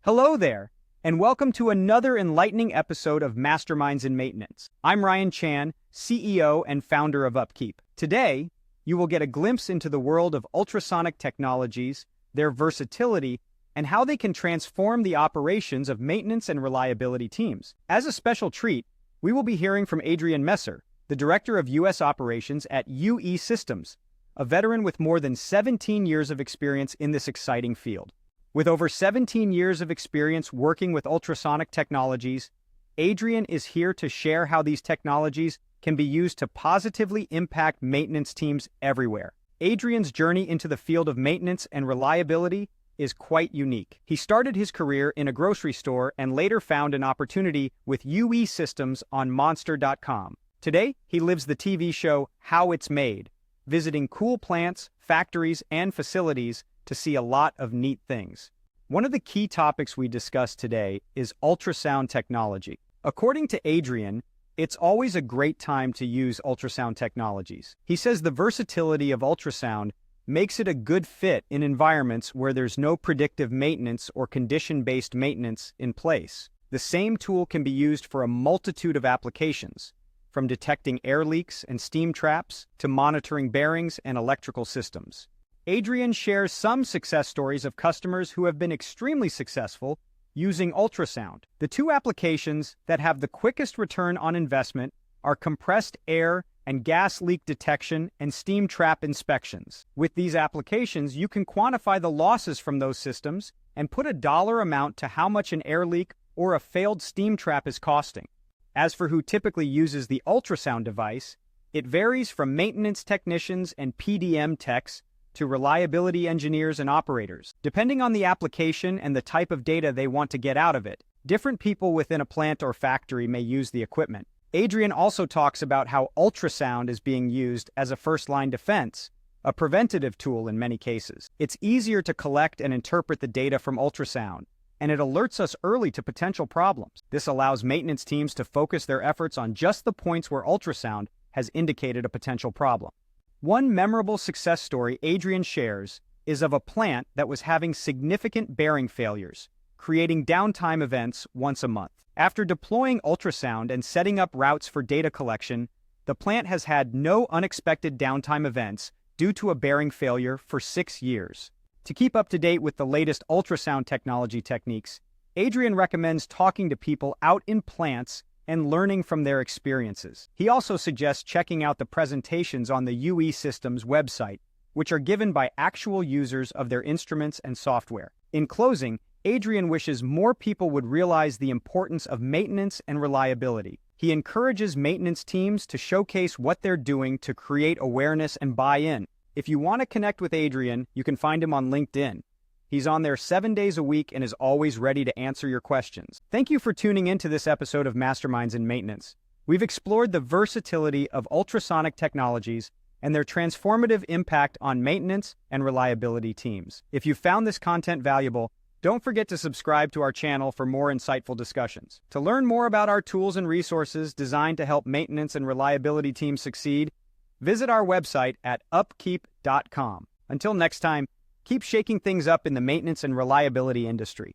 Hello there, and welcome to another enlightening episode of Masterminds in Maintenance. I'm Ryan Chan, CEO and founder of UpKeep. Today, you will get a glimpse into the world of ultrasonic technologies, their versatility, and how they can transform the operations of maintenance and reliability teams. As a special treat, we will be hearing from Adrian Messer, the Director of U.S. Operations at UE Systems, a veteran with more than 17 years of experience in this exciting field. With over 17 years of experience working with ultrasonic technologies, Adrian is here to share how these technologies can be used to positively impact maintenance teams everywhere. Adrian's journey into the field of maintenance and reliability is quite unique. He started his career in a grocery store and later found an opportunity with UE Systems on Monster.com. Today, he lives the TV show How It's Made, visiting cool plants, factories, and facilities to see a lot of neat things. One of the key topics we discuss today is ultrasound technology. According to Adrian, it's always a great time to use ultrasound technologies. He says the versatility of ultrasound makes it a good fit in environments where there's no predictive maintenance or condition-based maintenance in place. The same tool can be used for a multitude of applications, from detecting air leaks and steam traps to monitoring bearings and electrical systems. Adrian shares some success stories of customers who have been extremely successful using ultrasound. The two applications that have the quickest return on investment are compressed air and gas leak detection and steam trap inspections. With these applications, you can quantify the losses from those systems and put a dollar amount to how much an air leak or a failed steam trap is costing. As for who typically uses the ultrasound device, it varies from maintenance technicians and PDM techs to reliability engineers and operators. Depending on the application and the type of data they want to get out of it, different people within a plant or factory may use the equipment. Adrian also talks about how ultrasound is being used as a first-line defense, a preventative tool in many cases. It's easier to collect and interpret the data from ultrasound, and it alerts us early to potential problems. This allows maintenance teams to focus their efforts on just the points where ultrasound has indicated a potential problem. One memorable success story Adrian shares is of a plant that was having significant bearing failures, creating downtime events once a month. After deploying ultrasound and setting up routes for data collection, the plant has had no unexpected downtime events due to a bearing failure for 6 years. To keep up to date with the latest ultrasound technology techniques, Adrian recommends talking to people out in plants and learning from their experiences. He also suggests checking out the presentations on the UE Systems website, which are given by actual users of their instruments and software. In closing, Adrian wishes more people would realize the importance of maintenance and reliability. He encourages maintenance teams to showcase what they're doing to create awareness and buy-in. If you want to connect with Adrian, you can find him on LinkedIn. He's on there 7 days a week and is always ready to answer your questions. Thank you for tuning in to this episode of Masterminds in Maintenance. We've explored the versatility of ultrasonic technologies and their transformative impact on maintenance and reliability teams. If you found this content valuable, don't forget to subscribe to our channel for more insightful discussions. To learn more about our tools and resources designed to help maintenance and reliability teams succeed, visit our website at upkeep.com. Until next time, keep shaking things up in the maintenance and reliability industry.